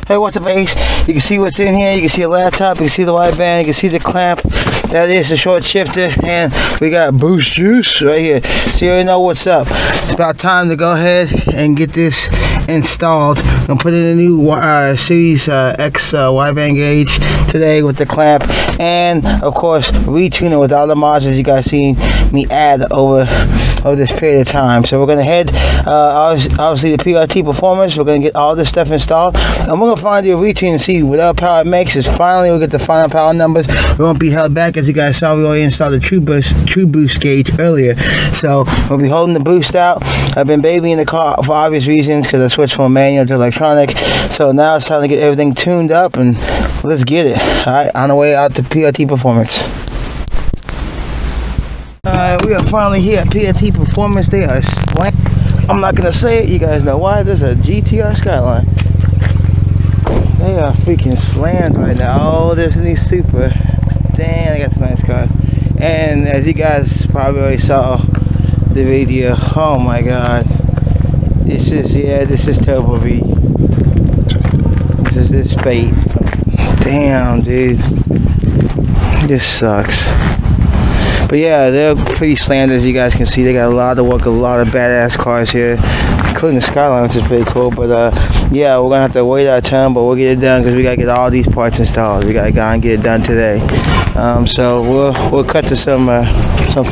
Hey, what's up, Ace? You can see what's in here. You can see a laptop. You can see the wideband. You can see the clamp. That is the short shifter. And we got boost juice right here. So you already know what's up. It's about time to go ahead and get this installed. I'm going to put in a new Series X wideband gauge today with the clamp. And, of course, retune it with all the mods as you guys seen me add over this period of time. So we're going to head, obviously, the PRT Performance. We're going to get all this stuff installed. And we're going to find you a retune and see whatever power it makes. Is finally we'll get the final power numbers. We won't be held back. As you guys saw, we already installed the True Boost gauge earlier. So we'll be holding the boost out. I've been babying the car for obvious reasons because I switched from manual to electronic. So now it's time to get everything tuned up and let's get it. Alright, on the way out to PRT Performance. Alright, we are finally here at PRT Performance. They are slammed. I'm not going to say it. You guys know why. There's a GTR Skyline. They are freaking slammed right now. Oh, there's any super. Damn, they got some nice cars. And as you guys probably already saw the video, oh my god. This is Turbo V. This is fate. Damn, dude. This sucks. But yeah, they're pretty slammed as you guys can see. They got a lot of work, a lot of badass cars here, including the Skyline, which is pretty cool. But yeah, we're gonna have to wait our turn, but we'll get it done because we gotta get all these parts installed. We gotta go and get it done today. So we'll cut to some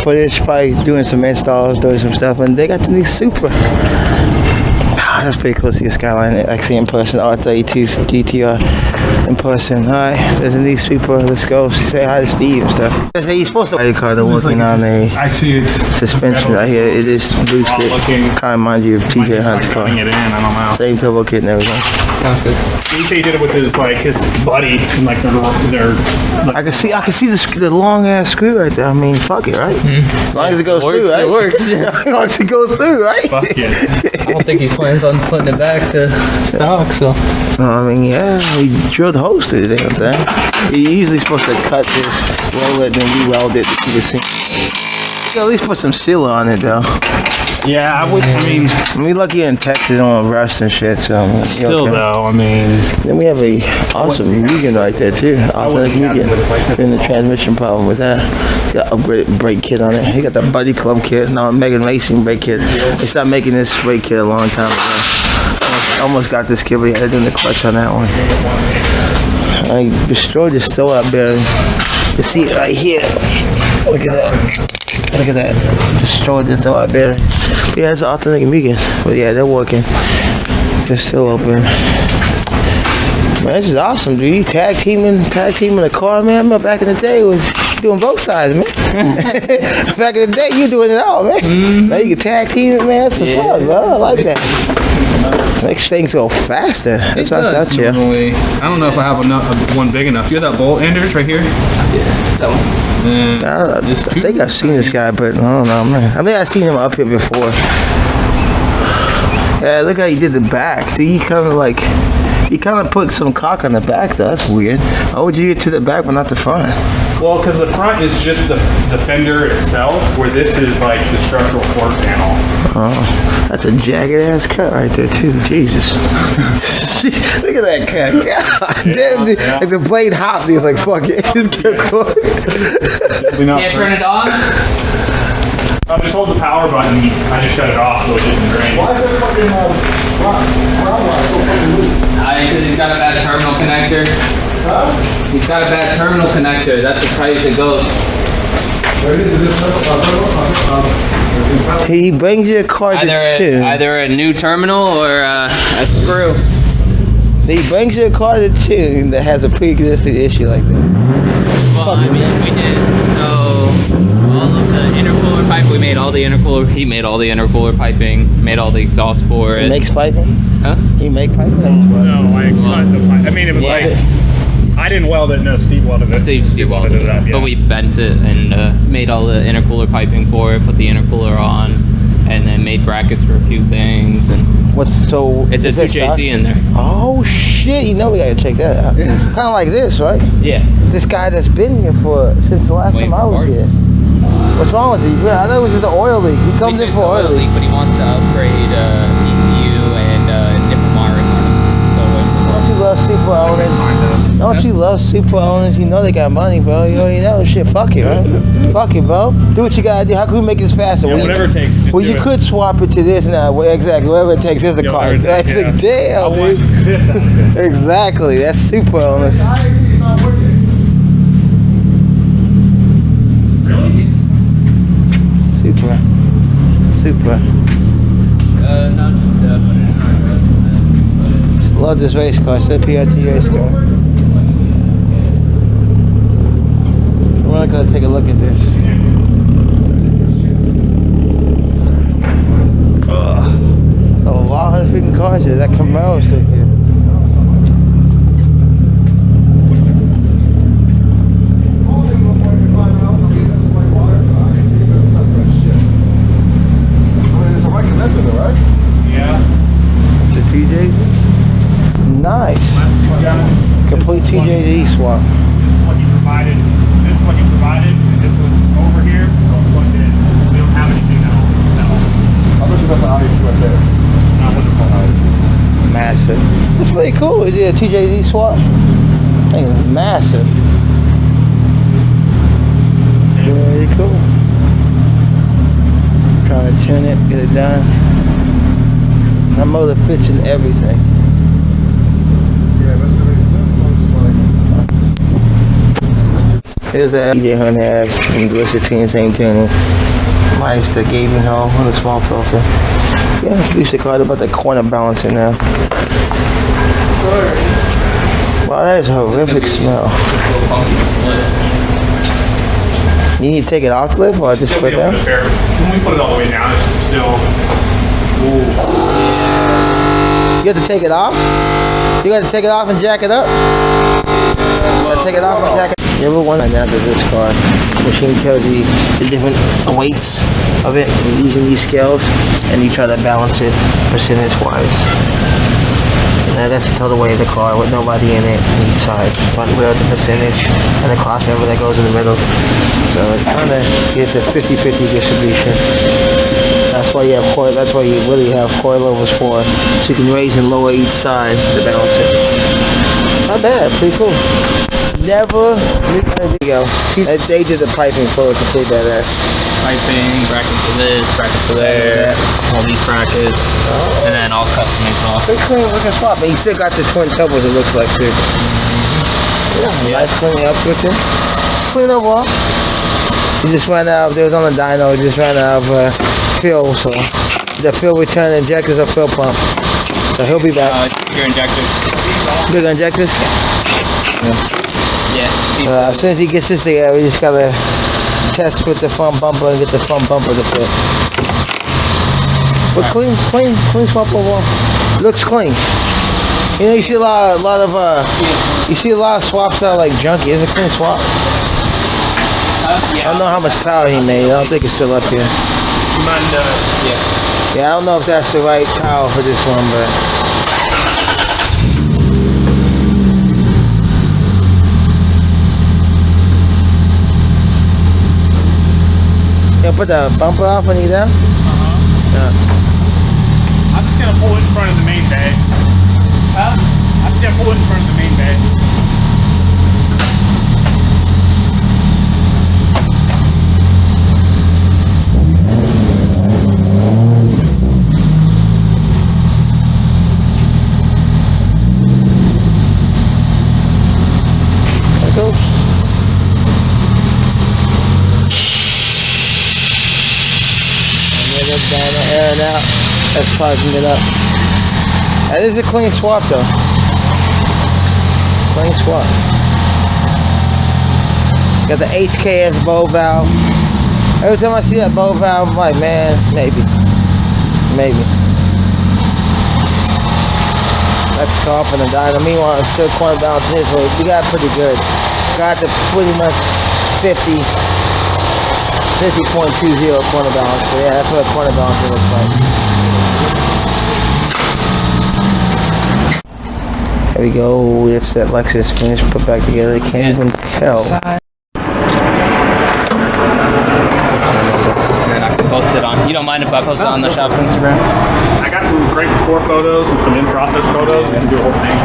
footage, probably doing some installs, doing some stuff, and they got the new Supra. That's pretty cool to see a Skyline actually in person. R32 GTR in person. Alright, there's a new Supra. Let's go say hi to Steve and stuff. He's supposed to the car. They're working on a suspension right here. It is boosted. Kind of reminds you of TJ Hunt's car. It in, I don't know. Same turbo kit and everything. Sounds good. You say he did it with his buddy and their. I can see the long ass screw right there. I mean, fuck it, right? As long as it goes through, right? It works. As long as it goes through, right? Fuck it. I don't think he plans on putting it back to stock, so. I mean, yeah, he drilled holes through it, ain't that? You're usually supposed to cut this, roll it, then re-weld it to keep it synced. You at least put some sealer on it, though. Yeah, I mean, we lucky in Texas on rust and shit, so. Still, though, I mean. Then we have a awesome Mugen right there, too. Authentic Mugen. Then the transmission problem with that. It's got upgraded brake kit on it. He got the Buddy Club kit, no, Megan Racing brake kit. They stopped making this brake kit a long time ago. Almost got this kit, but he had to do the clutch on that one. I destroyed the still up there. You see it right here. Look at that. Look at that. Destroyed the still up there. Yeah, it's authentic Mugen. But yeah, they're working. They're still open. Man, this is awesome, dude. You tag teaming the car, man. I remember back in the day was doing both sides, man. Back in the day, you doing it all, man. Now you can tag team it, man. That's what's up, bro. I like that. Makes things go faster. That's why I said you. I don't know if I have one big enough. You have that bolt enders right here? Yeah, that one. I think I've seen this guy, but I don't know, man. I mean, I've seen him up here before. Yeah, look how he did the back. Dude, he kind of put some cock on the back, though. That's weird. Why would you get to the back but not the front? Well, because the front is just the fender itself, where this is like the structural fork panel. Oh, that's a jagged ass cut right there, too. Jesus. Look at that cut. God damn, dude. Like the blade hopped, he's like, fuck it. Can't turn it on? Just hold the power button. I just shut it off so it didn't drain. Why is this fucking ground so fucking loose? Because he's got a bad terminal connector. Huh? He's got a bad terminal connector. That's as tight as it goes. He brings you a card either a new terminal or a screw. He brings you a car to tune that has a pre-existing issue like that. Well, I mean, we did. So all of the intercooler pipe, we made all the intercooler. He made all the intercooler piping. Made all the exhaust for it. He makes piping? Huh? He make piping? No, I cut the pipe. I mean, it was I didn't weld it. No, Steve welded it. Steve welded it up, yeah. But we bent it and made all the intercooler piping for it. Put the intercooler on, and then made brackets for a few things. And it's a 2JZ in there. Oh shit! You know we gotta check that out. Yeah. Kind of like this, right? Yeah. This guy that's been here since the last time I was here. What's wrong with these? I thought it was just the oil leak. He comes in for oil leak, but he wants to upgrade ECU and different wiring on it. So don't you love love super owners? Don't you love super owners? You know they got money, bro. You already know. Shit, fuck it, right? Fuck it, bro. Do what you gotta do. How can we make this faster? Yeah, whatever it takes. Well, you could swap it to this now. Well, exactly. Whatever it takes. Here's the card. That's like, damn, dude. Exactly. That's super owners. Really? Super. Super. No, just put it in our Just love this race car. It's a PRT race car. We're not gonna take a look at this. Ugh. A lot of freaking cars here. That Camaro's still here. It's a TJ. Nice. Complete TJD swap. This is what he provided. This is what he provided, and this was over here, so it's plugged in. We don't have anything now. No. How much of that's an Audi right there? Not what it's called. Massive. It's pretty cool. We did a TJD swap. Thing is massive. Very cool. Trying to tune it, get it done. My motor fits in everything. Yeah, this looks like. Here's the DJ Hunt has from Delicious Team, same tuning. Minus the gaming hall with a small filter. Yeah, introduce the car about the corner balancing now. Wow, that is a horrific smell. You need to take it off the lift or just Still put it be able down? to bear- When we put it all the way down, it's just still. Ooh. You have to take it off? You got to take it off and jack it up? You got to take it off and jack it. You ever wonder now that this car machine tells you the different weights of it using these scales, and you try to balance it percentage wise. Now that's the total weight of the car with nobody in it on each side. Front wheel, the percentage, and the cross member that goes in the middle. So it's trying to get the 50-50 distribution. That's why you have that's why you really have coilovers for, so you can raise and lower each side to balance it. Not bad, pretty cool. Never, there you go. They did the piping for it, complete badass. Piping, brackets for this, brackets for there, all these brackets, and then all custom as well. Pretty clean looking swap, and you still got the twin turbos, it looks like too. Yeah, nice clean uplifting. Clean overall. You just ran out of, there was on the dyno, you just ran out of fuel, so the fuel return injectors or fuel pump. So he'll be back. Your injectors. Big injectors? Yeah. As soon as he gets this together, we just gotta test with the front bumper and get the front bumper to fit. But clean swap overall. Looks clean. You know, you see a lot of swaps that are like junky. It's a clean swap. I don't know how much power he made. I don't think it's still up here. Yeah, I don't know if that's the right power for this one, but. You put the bumper off when you're down? Yeah. I'm just gonna pull it in front of the main bay. I'm just gonna pull it in front of the main bay. There it goes. Airing out, that's clogging it up. That is a clean swap though. Clean swap. Got the HKS bow valve. Every time I see that bow valve, I'm like, man, maybe. That's off in the dyno. Meanwhile, it's still corner balancing his way. We got pretty good. Got the pretty much 50.20 corner balance. So yeah, that's what a corner balance looks like. There we go. It's that Lexus finished, put back together. Can't even tell. And then I can post it on. You don't mind if I post it on the shop's Instagram? I got some great before photos and some in-process photos. We can do a whole thing.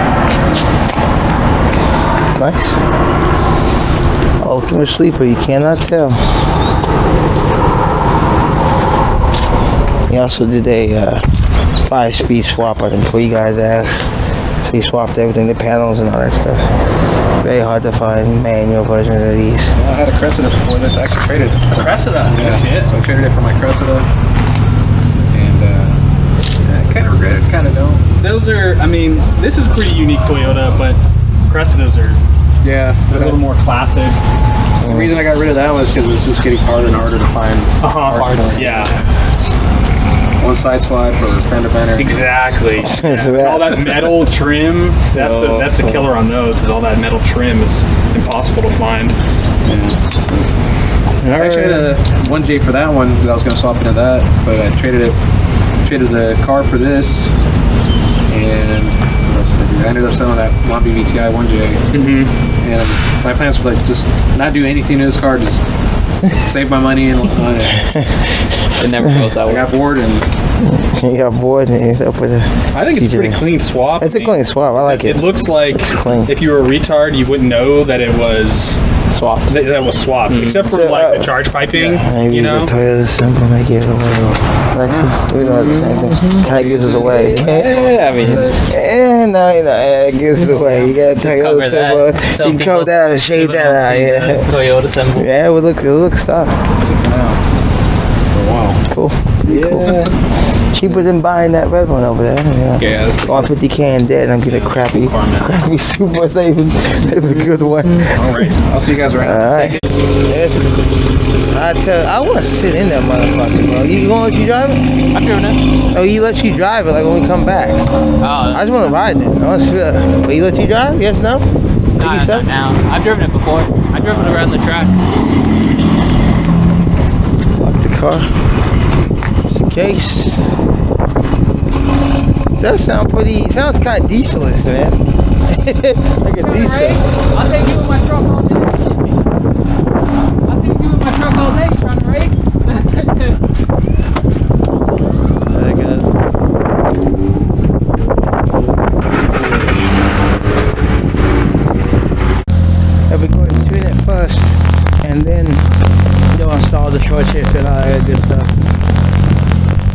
Nice. Ultimate sleeper, you cannot tell. He also did a 5-speed swap, I think, before you guys asked. So he swapped everything, the panels and all that stuff. Very hard to find manual version of these. I had a Cressida before this. I actually traded it. Cressida. Yeah. Shit. So I traded it for my Cressida. And I kind of regret it, kind of don't. Those are, I mean, this is pretty unique Toyota, but Cressidas are Yeah. a little more classic. The reason I got rid of that was because it was just getting harder and harder to find Parts, yeah. one side swipe or fender bender. Exactly. All that metal trim, that's the killer on those, is all that metal trim is impossible to find. I actually had a 1J for that one that I was going to swap into that, but I traded the car for this, and what else did I do? I ended up selling that Lobby VTI 1J, and my plans were like just not do anything to this car, just save my money and whatnot. It never goes that I way. got bored and You got bored and you ended up with a I think it's a pretty CJ. clean swap. It's a clean swap. I like it. It looks like It's clean. if you were a retard, you wouldn't know that it was Swapped. that was swapped, except for So, like the charge piping. Maybe You know, the Toyota symbol may give it away. Lexus, we know the same thing. Kind of gives it away. Yeah, I mean, No, it gives it away. You got a cover Toyota that. symbol. So You can cover people- that and shade people that don't out. see Yeah, the Toyota symbol. yeah, it would look stuff. took it out for a while. Cool. Yeah. Cheaper than buying that red one over there. Yeah. Yeah, that's pretty 150K in debt, and I'm getting a crappy super. It's not even a good one. all right. I'll see you guys around. All right. Yes. I want to sit in that motherfucker, bro. You won't let you drive it? I've driven it. Oh, he lets you drive it like when we come back. I just want to ride it. I want to feel it. Will he let you drive? Yes, no? Maybe so? Not now. I've driven it before. I've driven it around the track. Lock the car. Just in case. Does sound pretty. Sounds kind of dieselish, man. Like a diesel. I'll take you in my truck all day. I'll take you in my truck all day trying to race. Very good. If we go and tune it first, and then you'll install the short shift and all that good stuff.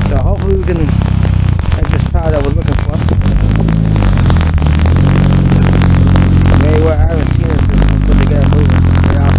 So hopefully we can make this power that we're looking for. Maybe where I haven't seen this system put together moving. Yeah.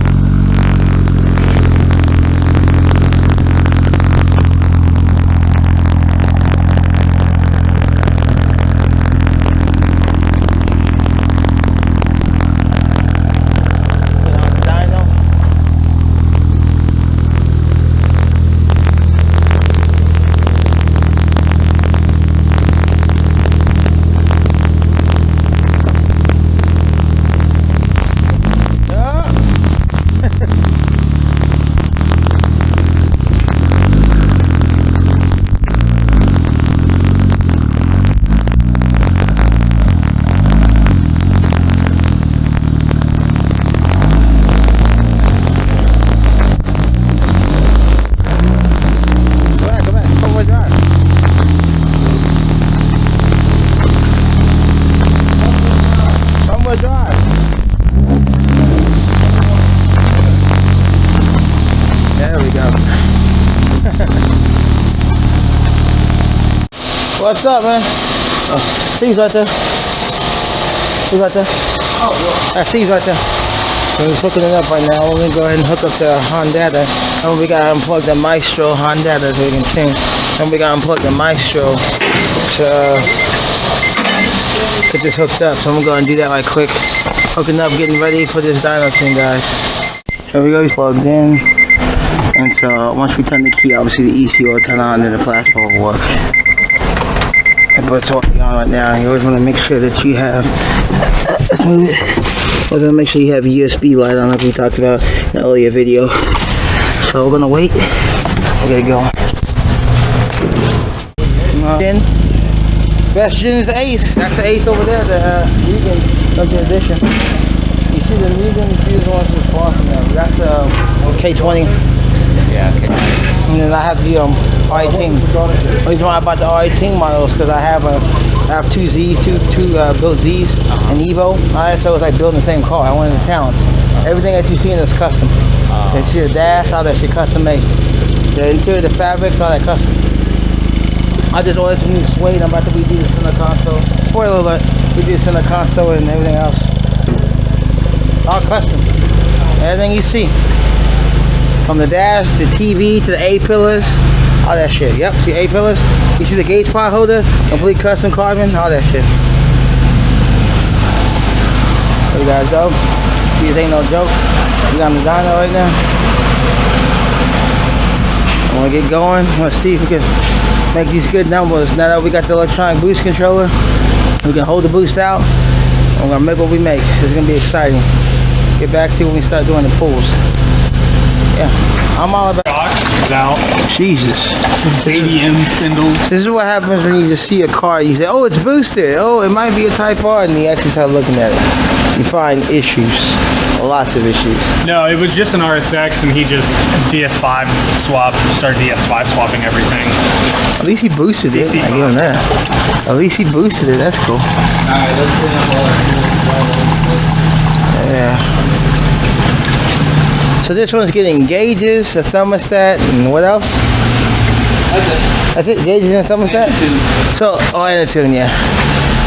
What's up, man? Oh, Steve's right there. Steve's right there. Oh, Steve's right there. So he's hooking it up right now. We're gonna go ahead and hook up the Honda. And we gotta unplug the Maestro Honda so we can tune. And we gotta unplug the Maestro to get this hooked up. So I'm gonna do that right quick. Hooking up, getting ready for this dyno tune, guys. Here we go, he's plugged in. And so once we turn the key, obviously the ECU will turn on and the flash will work. But it's already on right now. You always want to make sure that you have make sure you have a USB light on like we talked about in the earlier video. So we're gonna wait. We'll get it going. Best gen is the 8th. That's the 8th over there, the Regan limited edition. You see the Regan fuse ones is far from there. That's the K20. Yeah, okay. And then I have the R18. The reason why I bought the R18 models because I have a I have two Z's, two built Z's, an Evo. So it's like building the same car. I wanted the talents. Everything that you see in is custom. That shit, the dash, all that shit custom made. The interior, the fabrics, all that custom. I just ordered some new suede. I'm about to redo the center console. Spoiler alert, we did the center console and everything else. All custom. Everything you see. From the dash to TV to the A-pillars, all that shit. Yep, see A-pillars? You see the gauge pot holder? Complete custom carbon, all that shit. There you guys go. See, it ain't no joke. We got the dyno right now. I want to get going. I want to see if we can make these good numbers. Now that we got the electronic boost controller, we can hold the boost out. We're going to make what we make. It's going to be exciting. Get back to when we start doing the pulls. Yeah, I'm all about out. Jesus. ADM spindles. This is what happens when you just see a car. You say, oh, it's boosted. Oh, it might be a Type R. And you actually start looking at it. You find issues. Lots of issues. No, it was just an RSX and he just DS5 started DS5 swapping everything. At least he boosted it. I give him that. At least he boosted it. That's cool. Alright, let's clean up all our Yeah. So this one's getting gauges, a thermostat, and what else? That's it. That's it? Gauges and a thermostat? So, and a tune, yeah.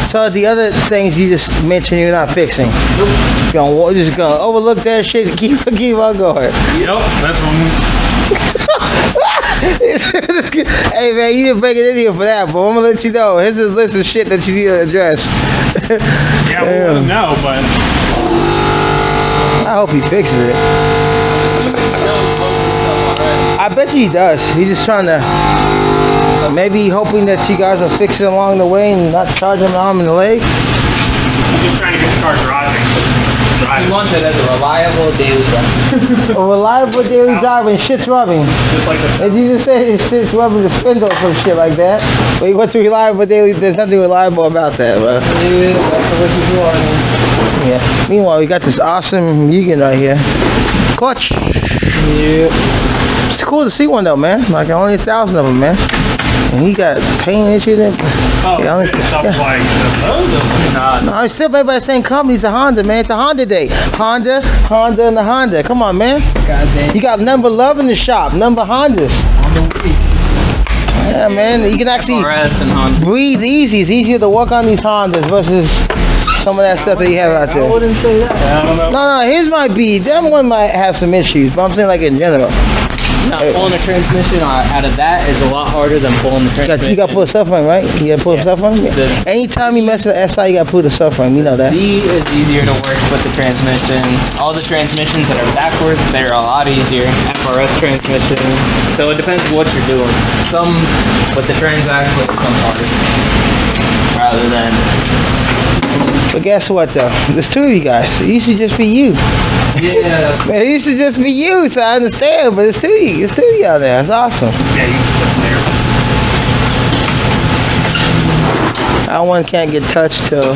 So the other things you just mentioned you're not fixing. Nope. You're just gonna overlook that shit and keep on going. Yep, that's one. Hey man, you didn't break it in here for that, but I'm gonna let you know. Here's a list of shit that you need to address. Yeah, we'll let him know, but I hope he fixes it. I bet you he does. He's just trying to, maybe hoping that you guys will fix it along the way and not charge him an arm and a leg. I'm just trying to get the car driving. He wants it as a reliable daily driver. A reliable daily driver and shit's rubbing. Just like the And you just said shit's rubbing the spindle or some shit like that. But what's reliable daily? There's nothing reliable about that, bro. Yeah, that's what you do on it. Yeah. Meanwhile, we got this awesome Mugen right here. Clutch. Yeah. It's cool to see one though, man. Like only 1,000 of them, man. And he got paint issues. oh, yeah, stuff like those. No, I'm still made by the same company. It's a Honda, man. It's a Honda day. Honda, and the Honda. Come on, man. Goddamn. You got number love in the shop. Number Hondas. Yeah, man. You can actually FRS and Honda. breathe easy. It's easier to walk on these Hondas versus some of that stuff that you have out I there. wouldn't say that. I don't know. No, his might be. Them one might have some issues, but I'm saying like in general. Now, pulling a transmission out of that is a lot harder than pulling the transmission. You got to pull the suffering, right? You got to pull the suffering? Yeah. Anytime you mess with the SI, you got to pull the suffering. You know that. Z is easier to work with the transmission. All the transmissions that are backwards, they're a lot easier. FRS transmission. So it depends what you're doing. Some with the transaxle, some harder. Rather than... But guess what, though? There's two of you guys. It used to just be you. Yeah. Man, it used to just be you, so I understand. But it's two of you. It's two of you out there. It's awesome. Yeah, you just sit there. That one can't get touched till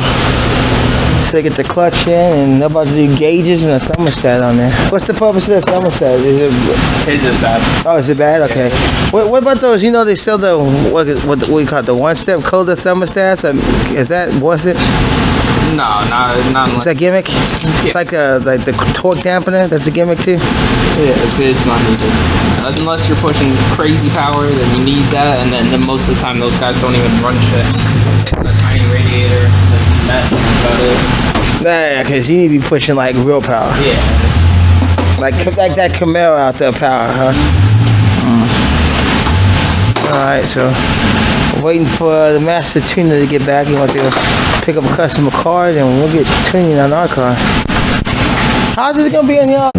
they get the clutch in, and they're about to do gauges and a thermostat on there. What's the purpose of the thermostat? Is it? His is bad. Oh, is it bad? Okay. What about those? You know, they sell the what you call it, the one-step colder thermostats. Is that worth it? No, not Is unless... that gimmick? It's like the torque dampener. That's a gimmick too. Yeah, it's not needed. Unless you're pushing crazy power, then you need that, and then most of the time those guys don't even run shit. A tiny radiator, the Meth, about it. Nah, because you need to be pushing like real power. Yeah. Like that Camaro out there power, huh? Alright, so we're waiting for the master tuner to get back. He wants to pick up a customer car, then we'll get tuning on our car. How's it gonna be in here?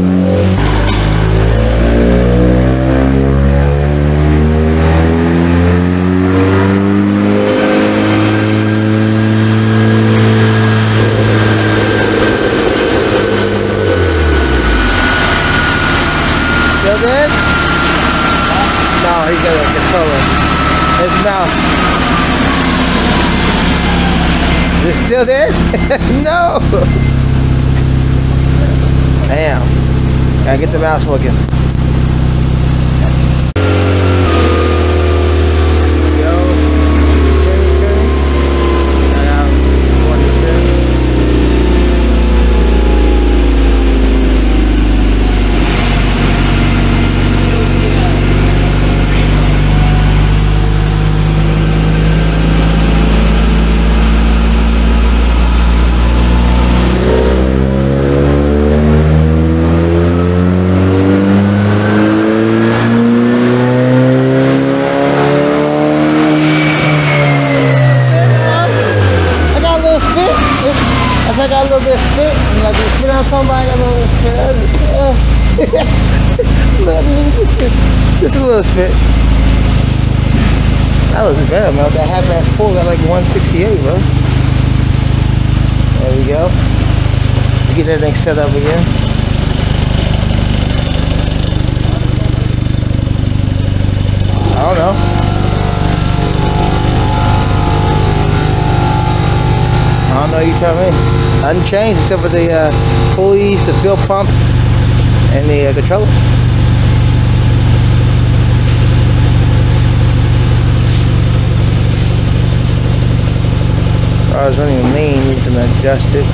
Still dead? No, he got a controller. His mouse. Is it still dead? No! Damn. Gotta get the mouse working. Yo. got a little bit of spit. And like you spit on somebody, got a little bit of spit. Just a little spit. That looks better, man. That half-ass pull got like 168, bro. There we go. Let's get that thing set up again. I don't know. I don't know, you tell me. Nothing changed except for the pulleys, the fuel pump, and the controller. I was running lean, you can adjust it.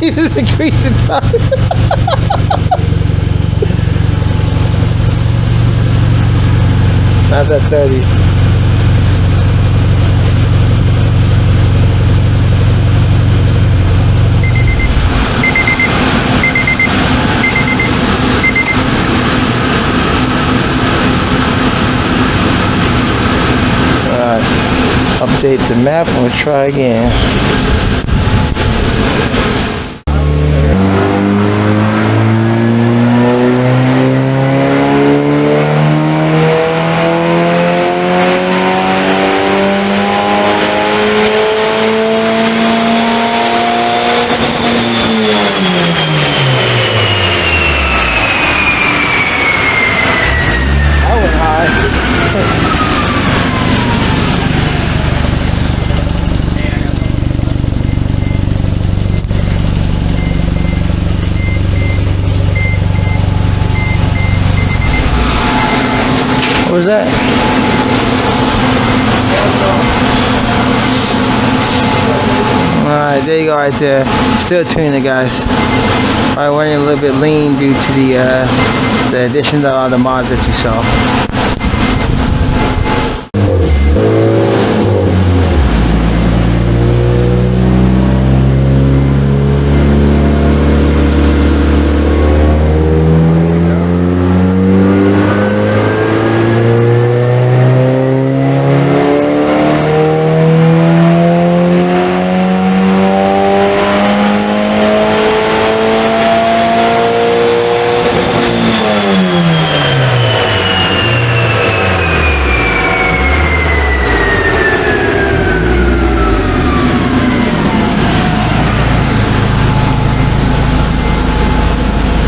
He just increased the time. Not that 30. Alright, update the map and we'll try again. What was that? Alright, there you go right there. Still tuning it, guys. Alright, running a little bit lean due to the addition to all the mods that you saw.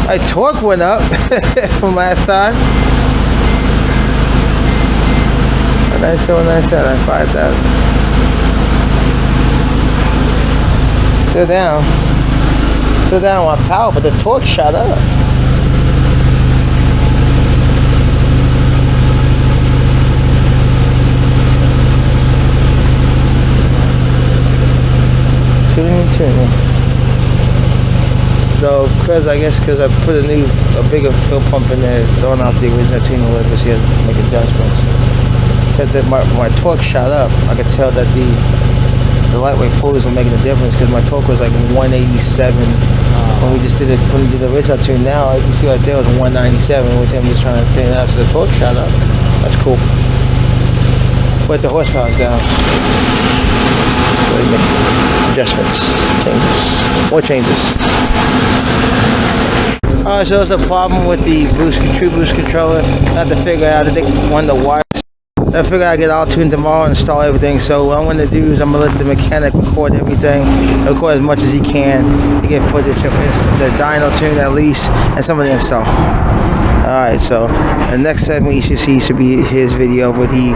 My torque went up from last time. 97, 5,000. Still down. Still down on power, but the torque shot up. Tuning. So, because I put a bigger fuel pump in there, throwing off the original tuning levers here to make adjustments. Because my torque shot up, I could tell that the lightweight pulleys were making a difference because my torque was like 187 when we did the original tune. Now you can see right there it was 197 with him just trying to tune it out, so the torque shot up. That's cool. But the horsepower is down. So we make adjustments, changes. Alright, so there's a problem with the True Boost controller. I have to figure out, I think one of the wires. I figure I get all tuned tomorrow and install everything. So what I'm going to do is I'm going to let the mechanic record everything, record as much as he can to get footage of the dyno tune at least, and some of the install. Alright, so the next segment you should see should be his video where he